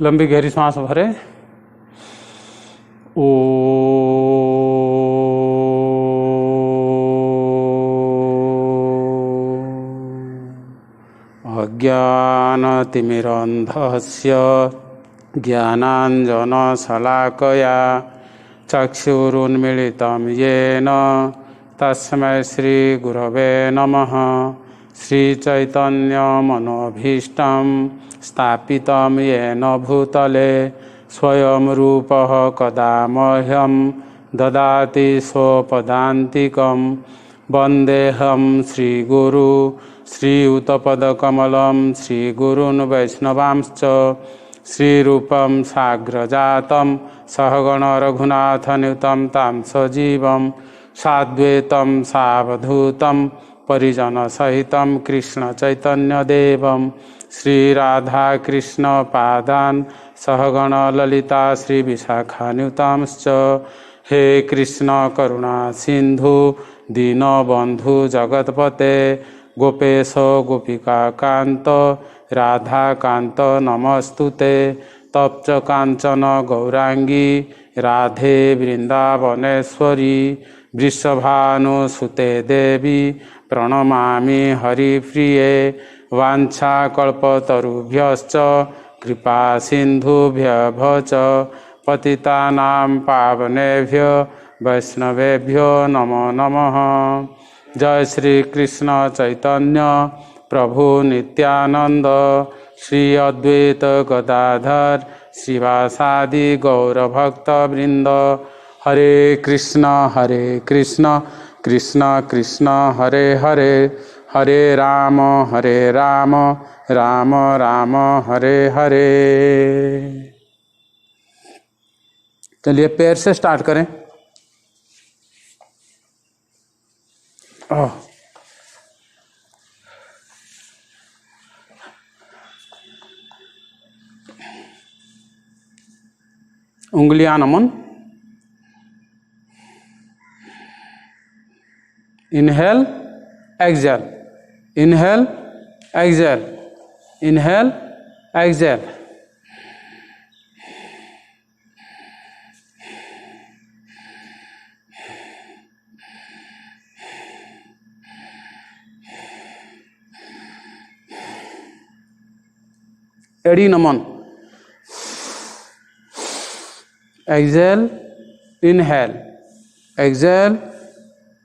लंबी गहरी सांस भरे। ओ अज्ञानतिमिरन्धस्य ज्ञानाञ्जनशलाकया चक्षुरुन्मीलितं येन तस्मै श्रीगुरवे नमः। श्रीचैतन्यमनोभीष्टं स्थापितं येन भूतले स्वयं रूपः कदा मह्यं ददाति स्वपदान्तिकं। वन्देऽहं श्रीगुरु श्रीयुतपदकमलं श्रीगुरून् वैष्णवांश्च। श्रीरूपं साग्रजातं सहगण रघुनाथनुतं तं सजीवं साद्वैतं सावधूतं परिजनसहितं कृष्णचैतन्यदेवं श्रीराधाकृष्णपादान् सहगण ललिता श्रीविशाखान्वितांश्च। हे कृष्ण करुणा सिन्धु दीनबन्धु जगत्पते गोपेश गोपिकान्त राधाकान्त नमस्तुते। तप्त कांचन गौरांगी राधे वृंदावनेश्वरी वृषभानुसुते देवी प्रणमामि हरिप्रिये। वाञ्छाकल्पतरुभ्यश्च कृपा सिन्धुभ्यः च पतितानां पावनेभ्यो वैष्णवेभ्यो नमो नमः। जय श्री कृष्ण चैतन्य प्रभु नित्यानंद श्री अद्वैत गदाधर श्रीवासादि गौरभक्तवृंद। हरे कृष्ण कृष्ण कृष्ण हरे हरे, हरे राम राम राम हरे हरे। चलिए पैर से स्टार्ट करें। उंगलियां नमन। Inhale exhale, inhale exhale, inhale exhale. एडी नमन। Exhale inhale, exhale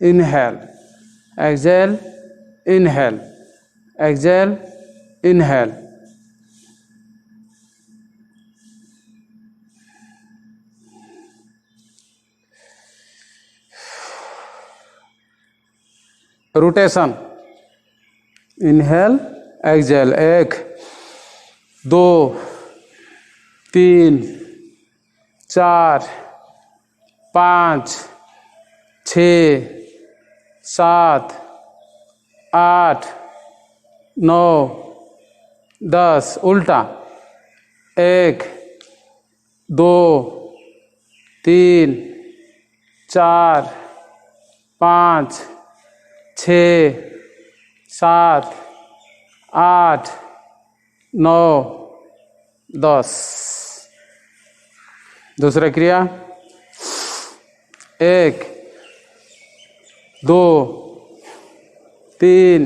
inhale, exhale inhale, exhale inhale. Rotation. Inhale exhale. 1 2 3 4 5 6 7 8 9 10। उल्टा। 1 2 3 4 5 6 7 8 9 10। दूसरा क्रिया। 1 2 3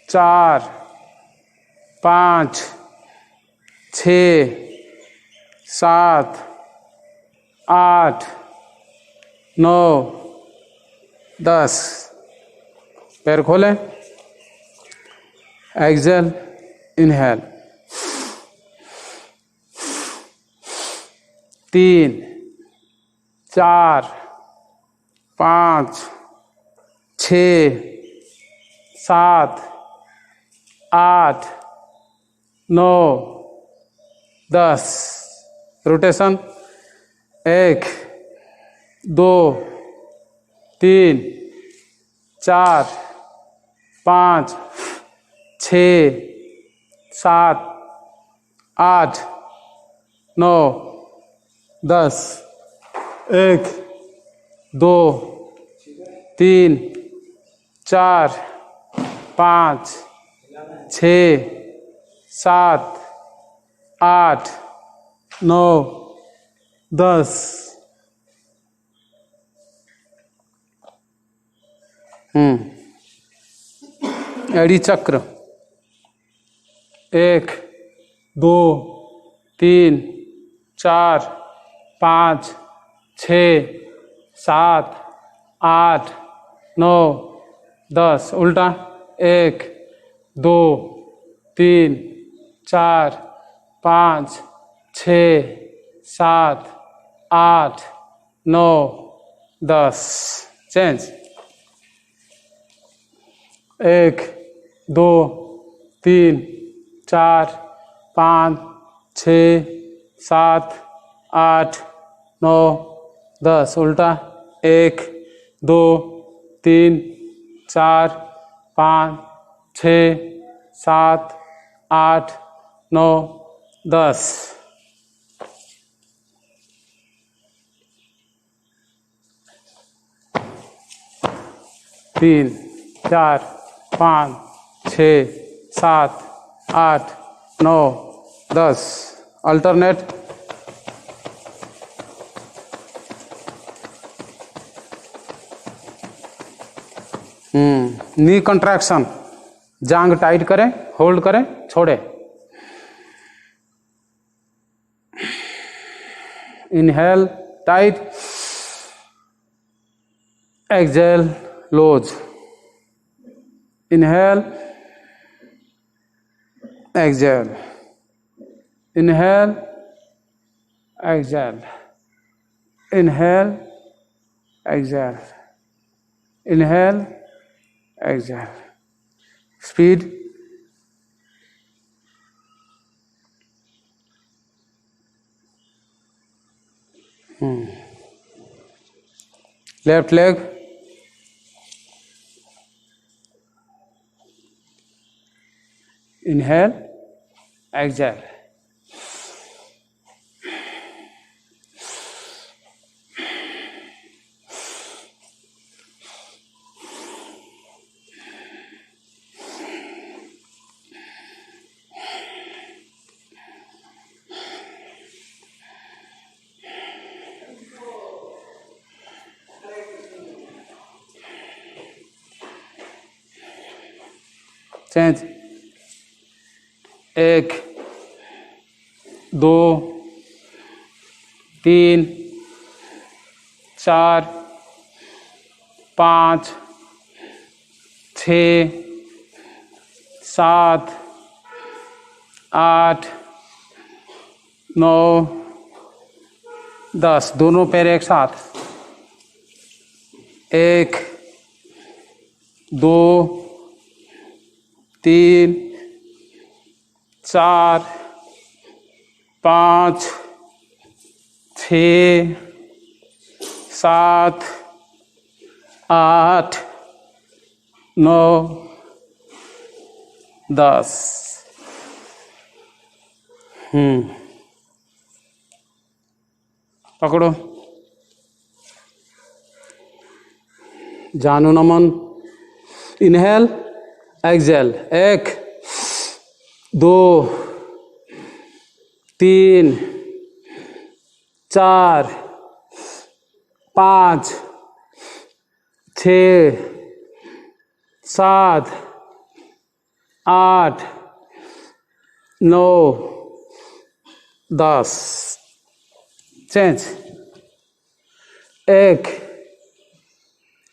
4 5 6 7 8 9 10। पैर खोलें। Exhale inhale. 3 4 5 6 7 8 9 10। रोटेशन। 1 2 3 4 5 6 7 8 9 10। 1 2 3 4 5 6 7 8 9 10। एडी चक्र 1 2 3 4 5 6 7 8 9 10। उल्टा 1 2 3 4 5 6 7 8 9 10। चेंज 1 2 3 4 5 6 7 8 9 10। उल्टा 1 2 3 4 5 6 7 8 9 10। 3 4 5 6 7 8 9 10। अल्टरनेट नी कंट्रैक्शन, जांग टाइट करें, होल्ड करें, छोड़े। Inhale tight, exhale loose. Inhale exhale, inhale exhale, inhale exhale, inhale exhale. Speed left leg, inhale exhale. Change 1 2 3 4 5 6 7 8 9 10। दोनों पैर एक साथ। 1 2 3 4 5 6 7 8 9 10। पकड़ो, जानो नमन। Inhale exhale. 1 2 3 4 5 6 7 8 9 10। चेंज 1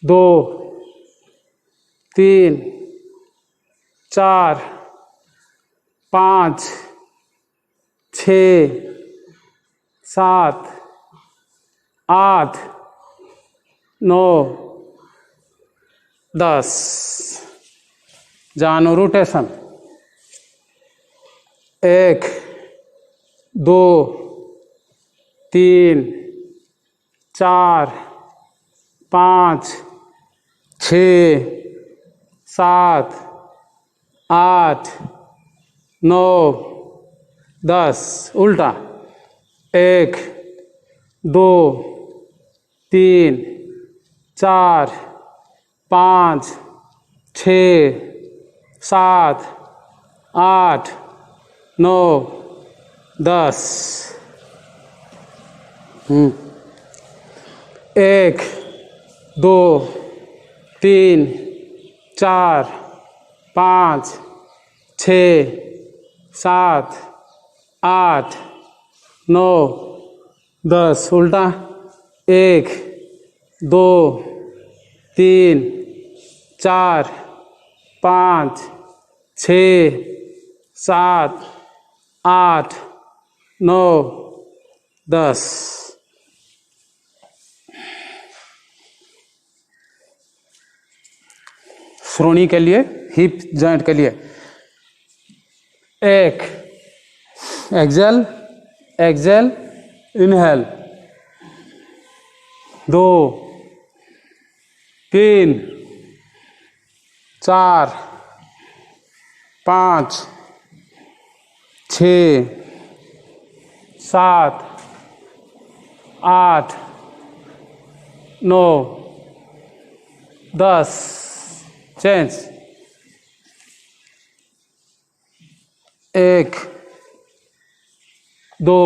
2 3 4 5 6 7 8 9 10। जानो रोटेशन। 1 2 3 4 5 6 7 8 9 10। उल्टा 1 2 3 4 5 6 7 8 9 10। 1 2 3 4 5 6 7 8 9 10। उल्टा 1 2 3 4 5 6 7 8 9 10। श्रोणी के लिए, हिप जॉइंट के लिए 1 एक्सेल एक्सेल इनहेल, 2 3 4 5 6 7 8 9 10। चेंज 1 2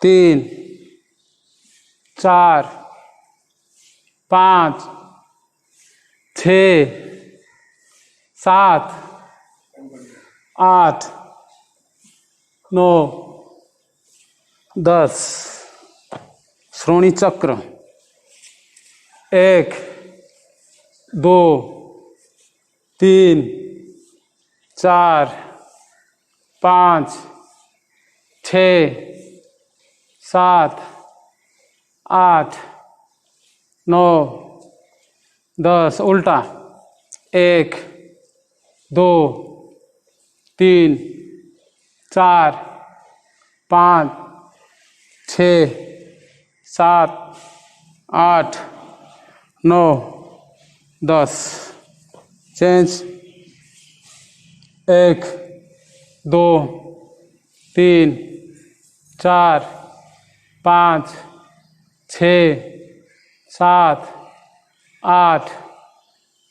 3 4 5 6 7 8 9 10। श्रोणी चक्र 1 2 3 4 5 6 7 8 9 10। उल्टा 1 2 3 4 5 6 7 8 9 10। चेंज 1 2 3 4 5 6 7 8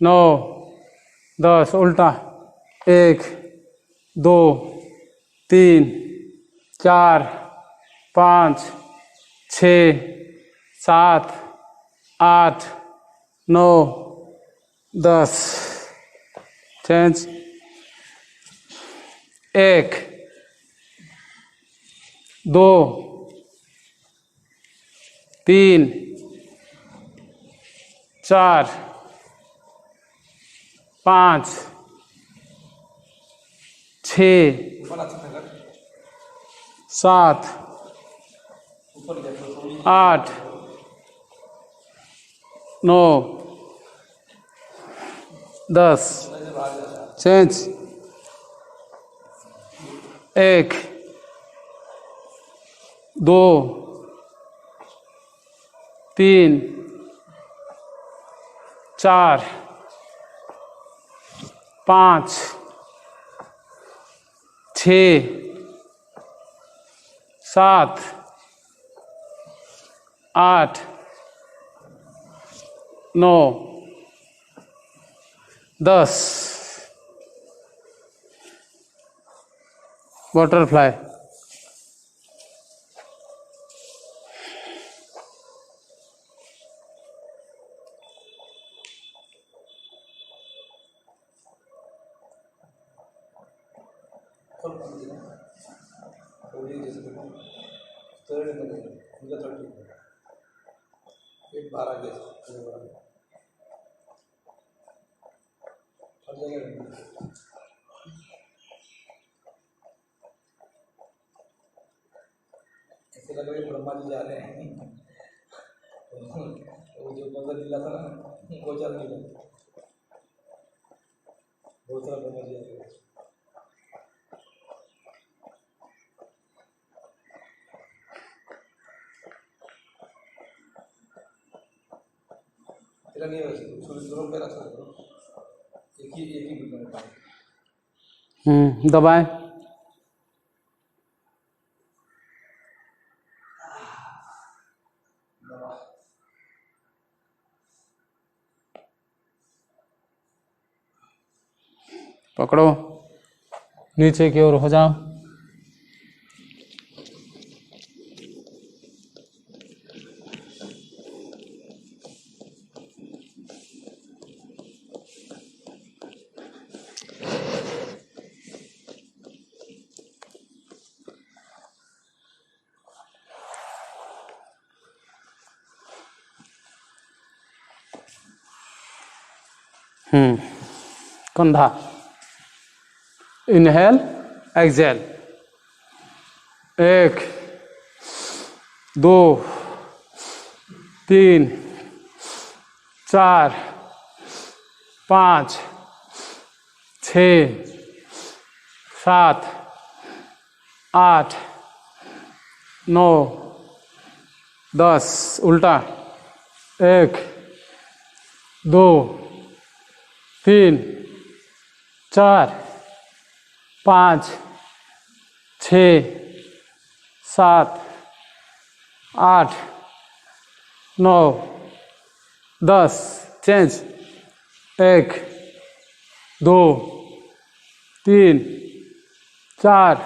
9 10। उल्टा 1 2 3 4 5 6 7 8 9 10। चेंज 1 2 3 4 5 6 7 8 9 10। चेंज 1 2 3 4 5 6 7 8 9 10। बटरफ्लाई ऐसे लग रहा है ब्रह्मा जी जा रहे हैं। वो जो नजर नीला था ना, वो चल नीला, बहुत सारा ब्रह्मा जी आ रहे हैं। तेरा नहीं है वैसे, सूर्य दोनों पे रख सकते हो, एक ही बिल्कुल दबाएं। पकड़ो, नीचे की ओर हो जाओ। कंधा। Inhale exhale. 1 2 3 4 5 6 7 8 9 10। उल्टा। 1 2 3 4 5 6 7 8 9 10। चेंज। 1 2 3 4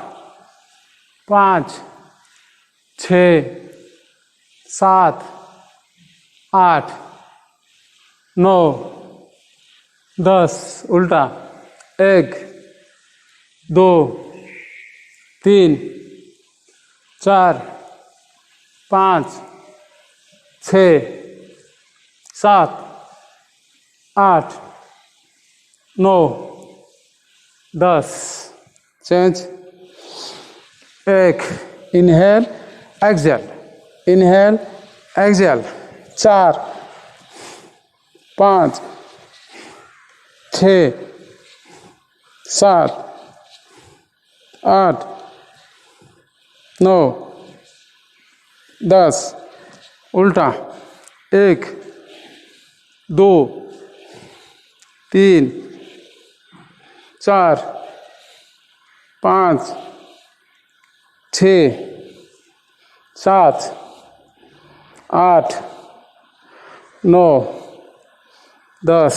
5 6 7 8 9 10। उल्टा। 1 2 3 4 5 6 7 8 9 10। Change. 1 inhale exhale. Inhale Excel. 4 5 6 7 8 9 10। उल्टा। 1 2 3 4 5 6 7 8 9 10।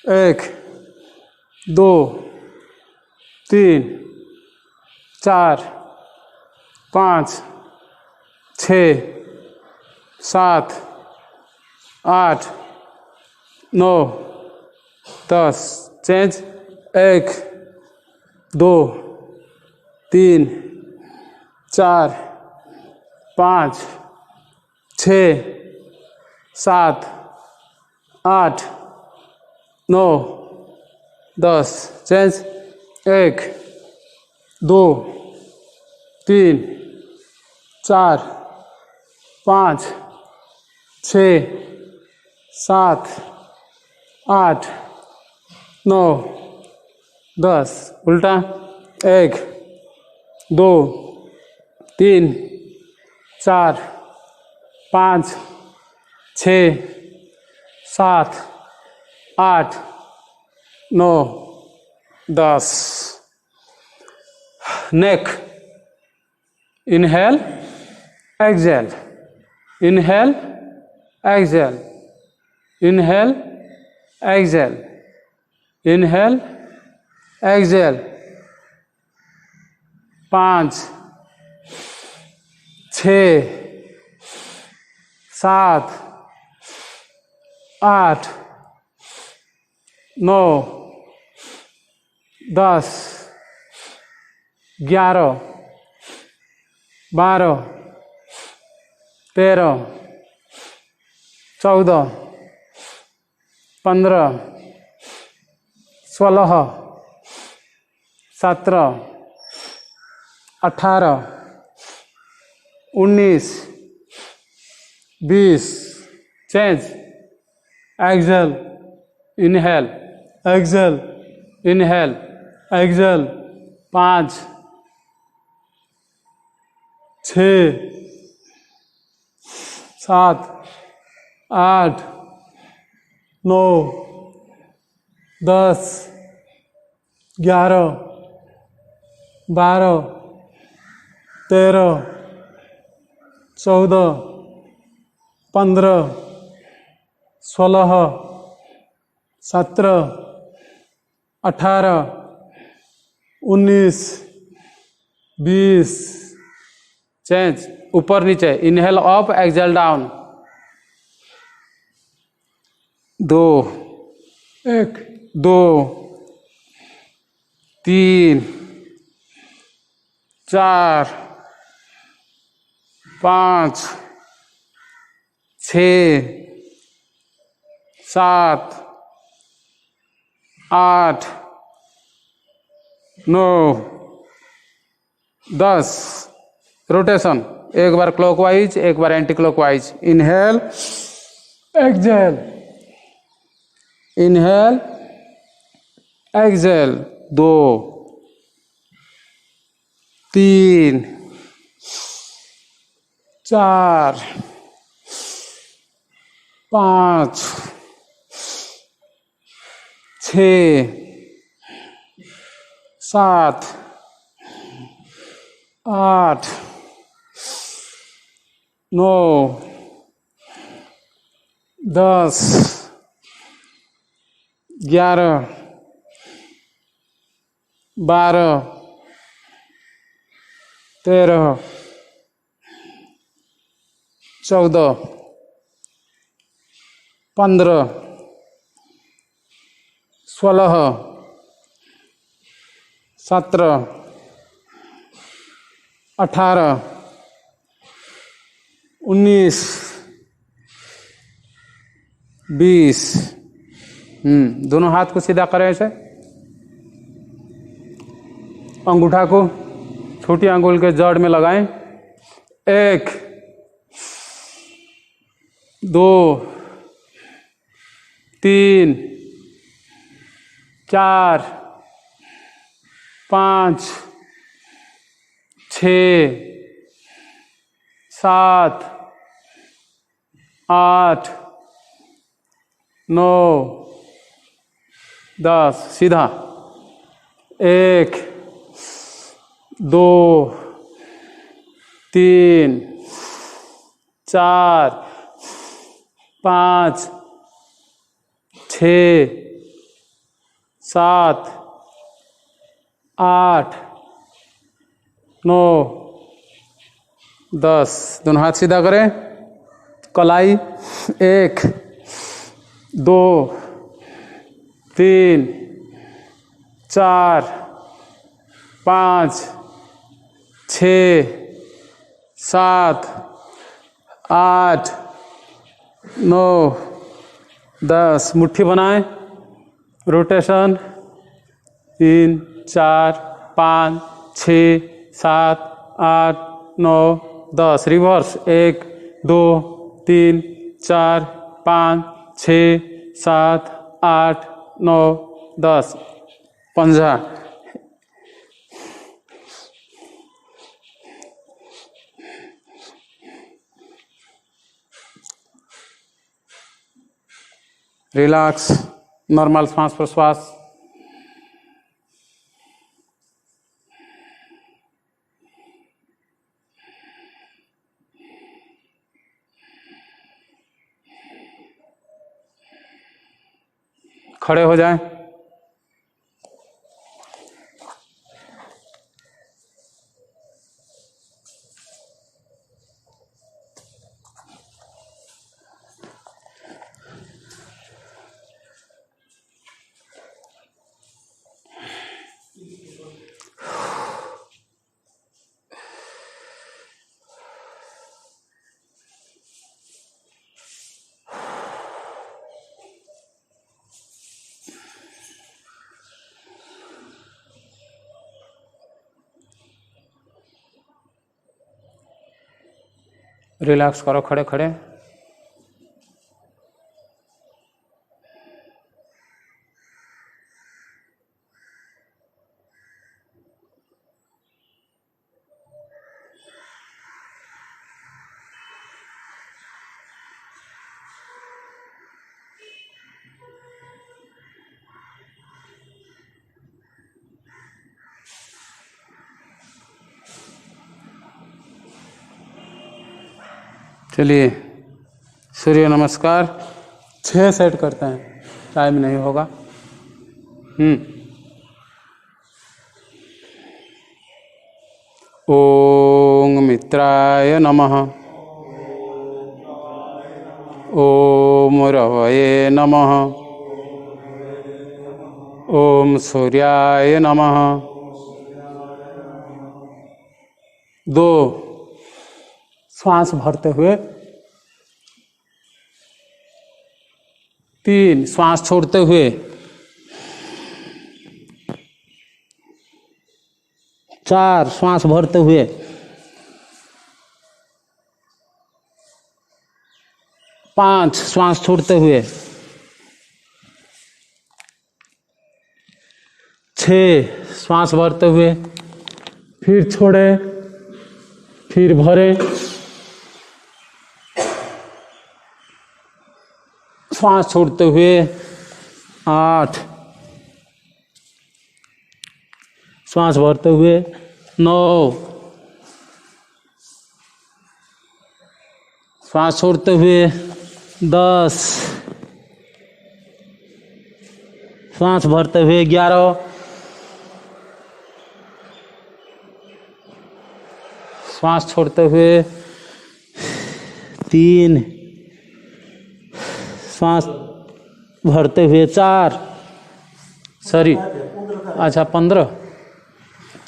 1 2 3 4 5 6 7 8 9 10। चेंज। 1 2 3 4 5 6 7 8 9 10। चेंज। 1 2 3 4 5 6 7 8 9 10। उल्टा। 1 2 3 4 5 6 7 8 9 10। नेक। Inhale exhale. Inhale exhale. Inhale exhale. Inhale Excel. 5 6 7 8 9 10 11 12 13 14 15 16 17 18 19 20। Change. Excel inhale exhale inhale Excel. 5 6 7 8 9 10 11 12 13 14 15 16 17 18 19 20। Change. ऊपर नीचे। Inhale up exhale down. 2 1 2 3 4 5 6 7 8 9 10। Rotation, एक बार क्लॉकवाइज एक बार anticlockwise. Inhale exhale, inhale exhale. 2 3 4 5 6 7 8 9 10 11 12 13 14 15 16 17 18 19 20। दोनों हाथ को सीधा करें ऐसे। अंगूठा को छोटी अंगुल के जड़ में लगाएं। 1 2 3 4 5 6 7 8 9 10। सीधा। 1 2 3 4 5 6 7 8 9 10। दोनों हाथ सीधा करें। कलाई। 1 2 3 4 5 6 7 8 9 10। मुट्ठी बनाएं। रोटेशन। 3 4 5 6 7 8 9 10। रिवर्स। 1 2 3 4 5 6 7 8 9 10। पंजा। रिलैक्स। नॉर्मल श्वास प्रश्वास। खड़े हो जाएं। रिलैक्स करो खड़े खड़े। चलिए सूर्य नमस्कार 6 सेट करते हैं, टाइम नहीं होगा। ओम मित्राय नमः। ओम रवये नमः। ओम सूर्याय नमः। 2 श्वास भरते हुए 3 श्वास छोड़ते हुए, 4 श्वास भरते हुए, 5 श्वास छोड़ते हुए, 6 श्वास भरते हुए, फिर छोड़े, फिर भरे, श्वास छोड़ते हुए, 8 श्वास भरते हुए, 9 श्वास छोड़ते हुए, 10 श्वास भरते हुए, 11 श्वास छोड़ते हुए, 3 श्वास भरते हुए, 4 सॉरी अच्छा 15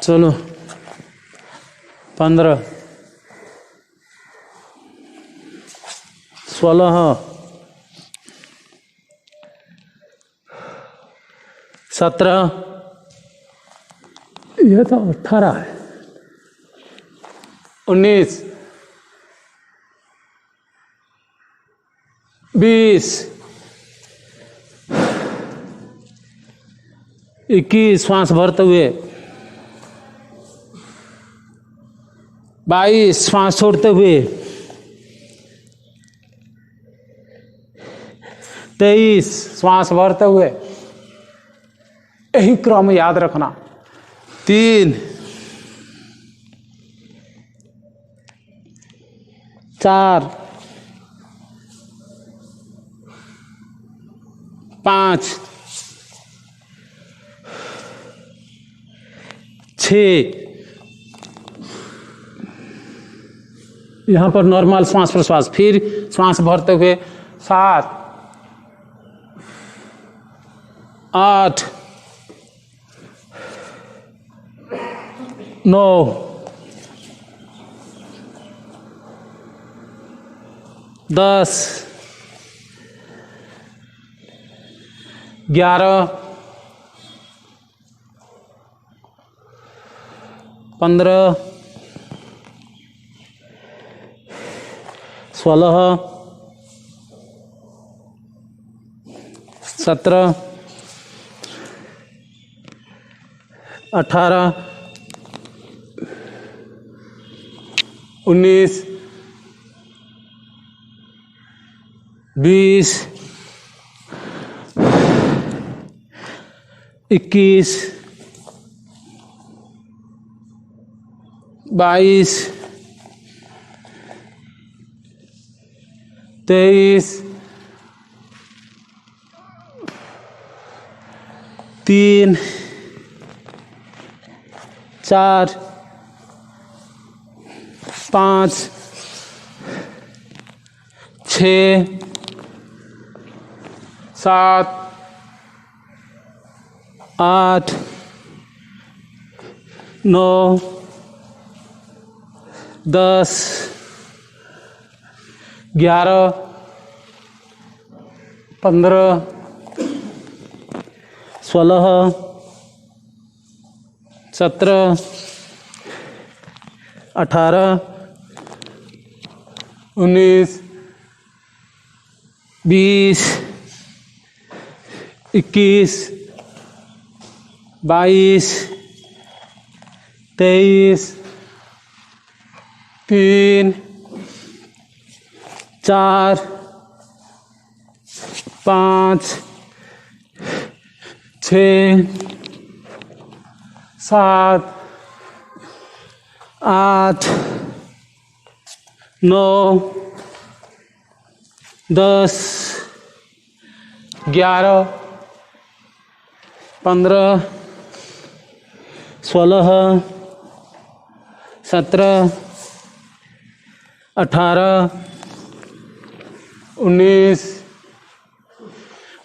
चलो 15 16 17 यह तो 18 है 19 20 21 श्वास भरते हुए 22 श्वास छोड़ते हुए 23 श्वास भरते हुए यही क्रम याद रखना 3 4 5 6 यहाँ पर नॉर्मल श्वास प्रश्वास फिर श्वास भरते हुए 7 8 9 10 11 15 16 17 18 19 20 21 22 23 3 4 5 6 7 8 9 10 11 15 16 17 18 19 20 21 22 23 3 4 5 6 7 8 9 10 11 15 16 17 18 19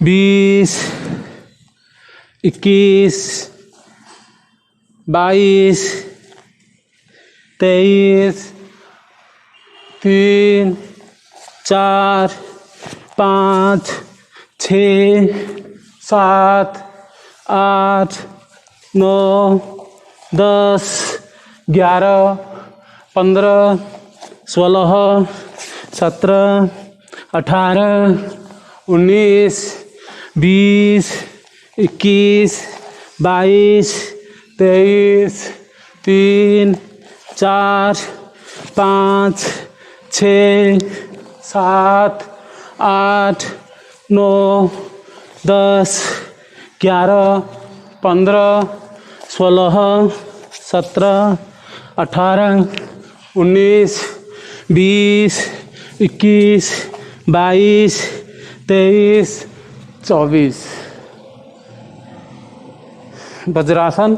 20 21 22 23 3 4 5 6 7 8 9 10 11 15 16 17 18 19 20 21 22 23 3 4 5 6 7 8 9 10 11 15 16 17 18 19 20 21 22 23 24 वज्रासन।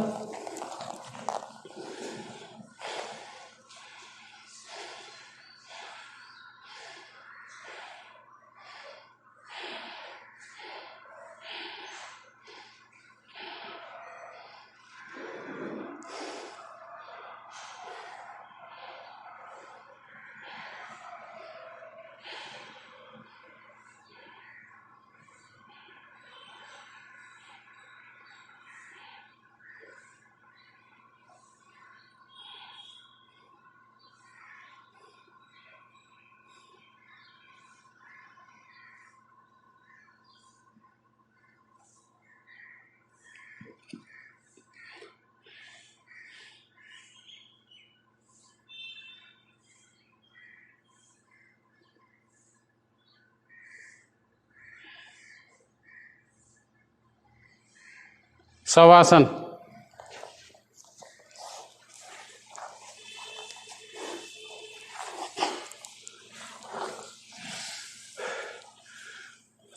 शवासन।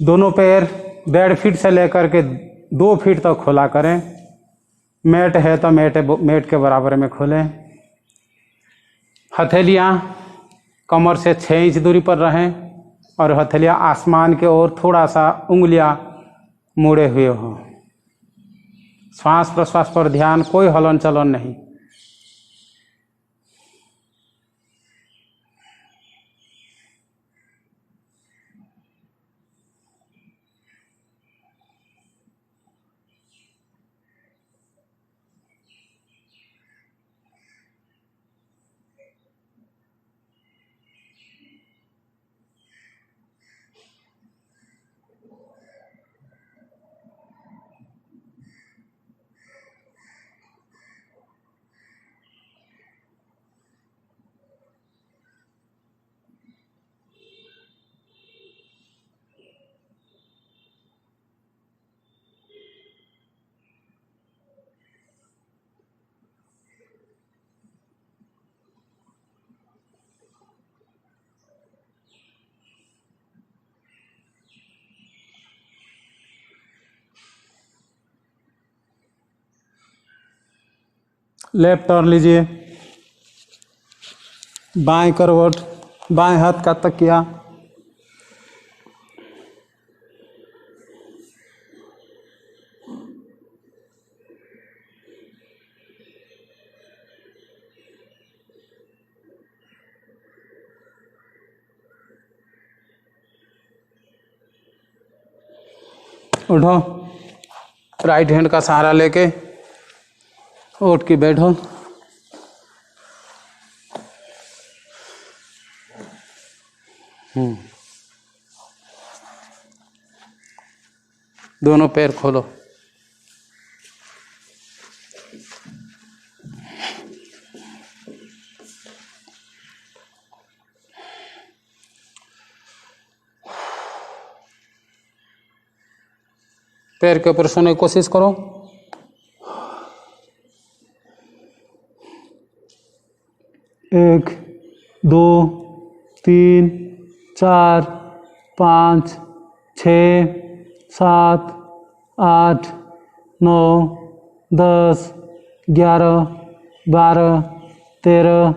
दोनों पैर बेड फीट से लेकर के 2 फीट तक खोला करें। मैट है तो मैट के बराबर में खोलें। हथेलियाँ कमर से 6 इंच दूरी पर रहें और हथेलियाँ आसमान के ओर थोड़ा सा उंगलियां मुड़े हुए हों। श्वास प्रश्वास पर ध्यान, कोई हलन चलन नहीं। लेफ्ट टर्न लीजिए। बाएं करवट, बाएं हाथ का तकिया। उठो, राइट हैंड का सहारा लेके उठ के बैठो। दोनों पैर खोलो। पैर के ऊपर सोने की कोशिश करो। एक, दो, तीन, चार, 5, 6, 7, 8, 9, 10, 11, 12, 13,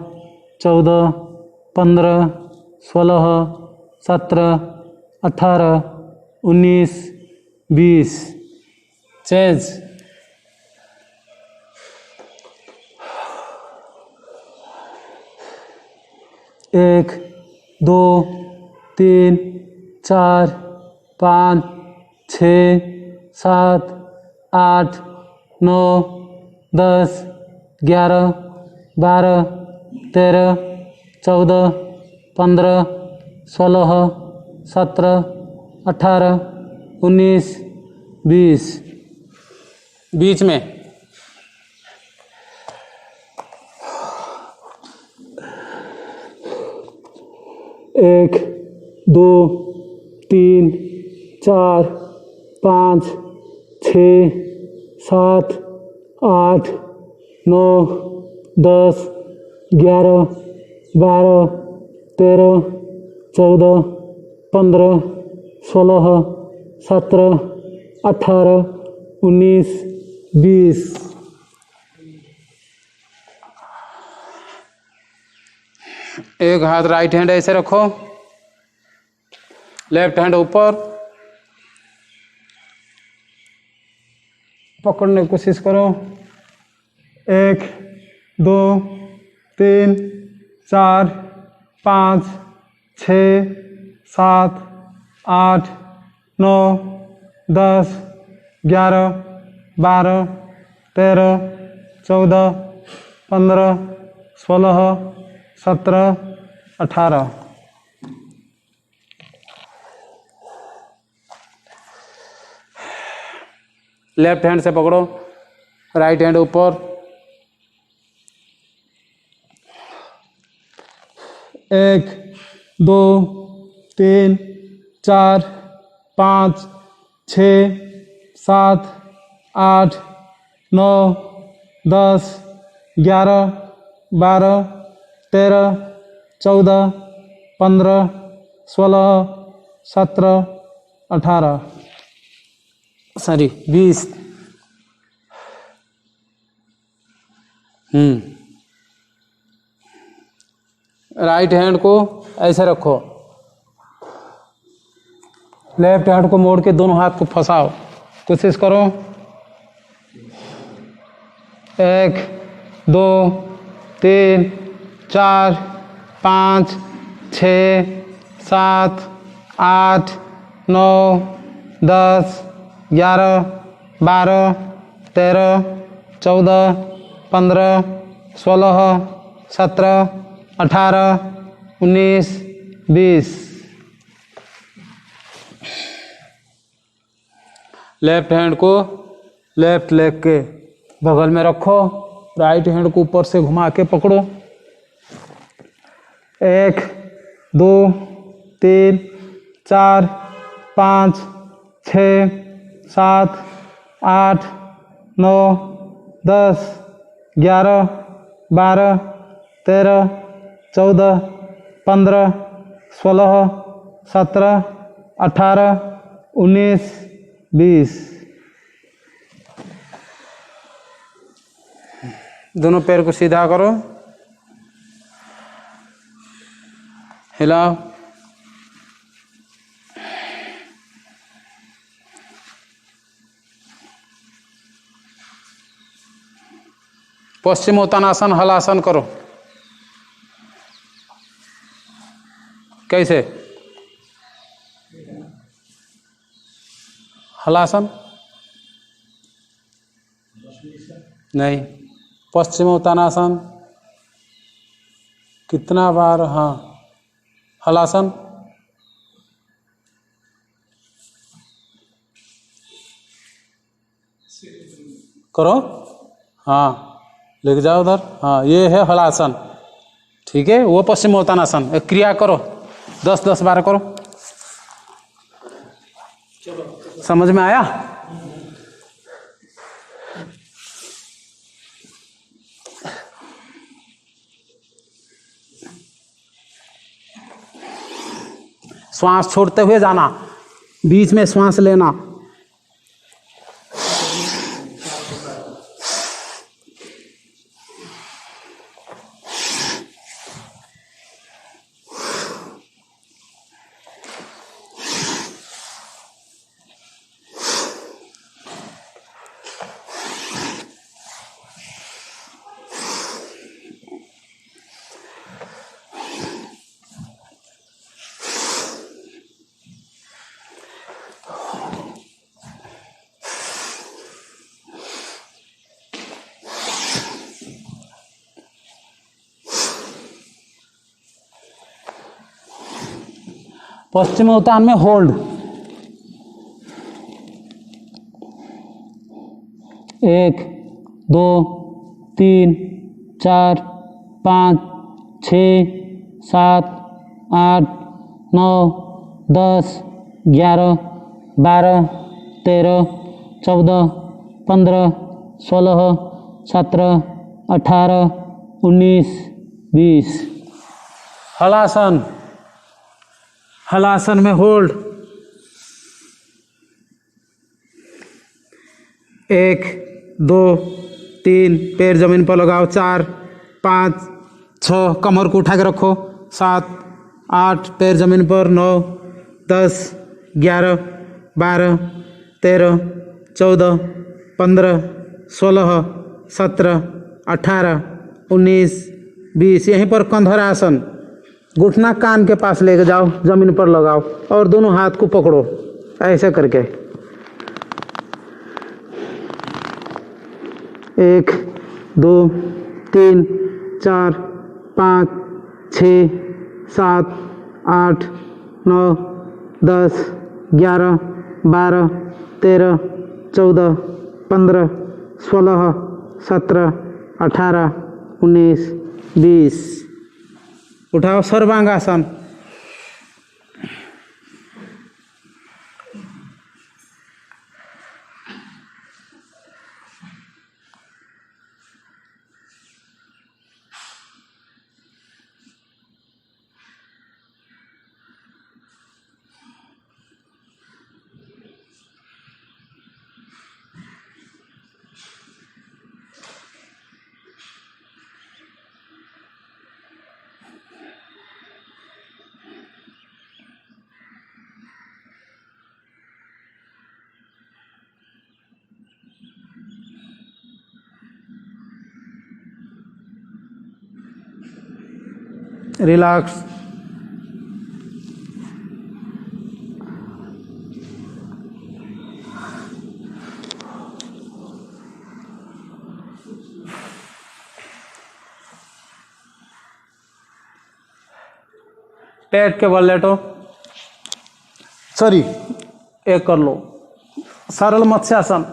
14, 15, 16, 17, 18, 19, 20। चेंज। एक, दो, तीन, चार, 5, 6 7 8 9 10 11 12 13 14 15 16 17 18 19 20 बीच में 1 2 3 4 5 6 7 8 9 10 11 12 13 14 15 16 17 18 19 20 एक हाथ राइट हैंड ऐसे रखो, लेफ्ट हैंड ऊपर पकड़ने की कोशिश करो। 1 2 3 4 5 6 7 8 9 10 11 12 13 14 15 16 17 18 लेफ्ट हैंड से पकड़ो, राइट हैंड ऊपर। 1 2 3 4 5 6 7 8 9 10 11 12 13 14 15 16 17 18 सॉरी 20। राइट हैंड को ऐसे रखो, लेफ्ट हैंड को मोड़ के दोनों हाथ को फंसाओ, कोशिश करो। 1 2 3 4 5 6 7 8 9 10 11 12 13 14 15 16 17 18 19 20। लेफ्ट हैंड को लेफ्ट लेग के बगल में रखो, राइट हैंड को ऊपर से घुमा के पकड़ो। 1 2 3 4 5 6 7 8 9 10 11 12 13 14 15 16 17 18 19 20। दोनों पैर को सीधा करो, हिलाओ। पश्चिमोत्तानासन हलासन करो। कैसे? हलासन नहीं, पश्चिमोत्तानासन कितना बार? हाँ, हलासन करो। हाँ, लेके जाओ उधर। हाँ, ये है हलासन, ठीक है। वो पश्चिमोत्तानासन एक क्रिया करो, 10-10 बार करो। समझ में आया? श्वास छोड़ते हुए जाना, बीच में श्वास लेना। पश्चिम उत्तान में होल्ड। 1 2 3 4 5 6 7 8 9 10 11 12 13 14 15 16 17 18 19 20। हलासन, हलासन में होल्ड। 1 2 3 पैर जमीन पर लगाओ। 4 5 6 कमर को उठा के रखो। 7 8 पैर जमीन पर। 9 10 11 12 13 14 15 16 17 18 19 20। यहीं पर कंधर आसन। घुटना कान के पास लेके जाओ, जमीन पर लगाओ और दोनों हाथ को पकड़ो ऐसे करके। 1 2 3 4 5 6 7 8 9 10 11 12 13 14 15 16 17 18 19 20। उठाओ सर्वांगासन। रिलैक्स। पेट के बल लेटो। सॉरी, एक कर लो। सरल मत्स्यासन।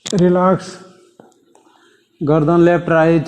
रिलैक्स। गर्दन लेफ्ट राइट।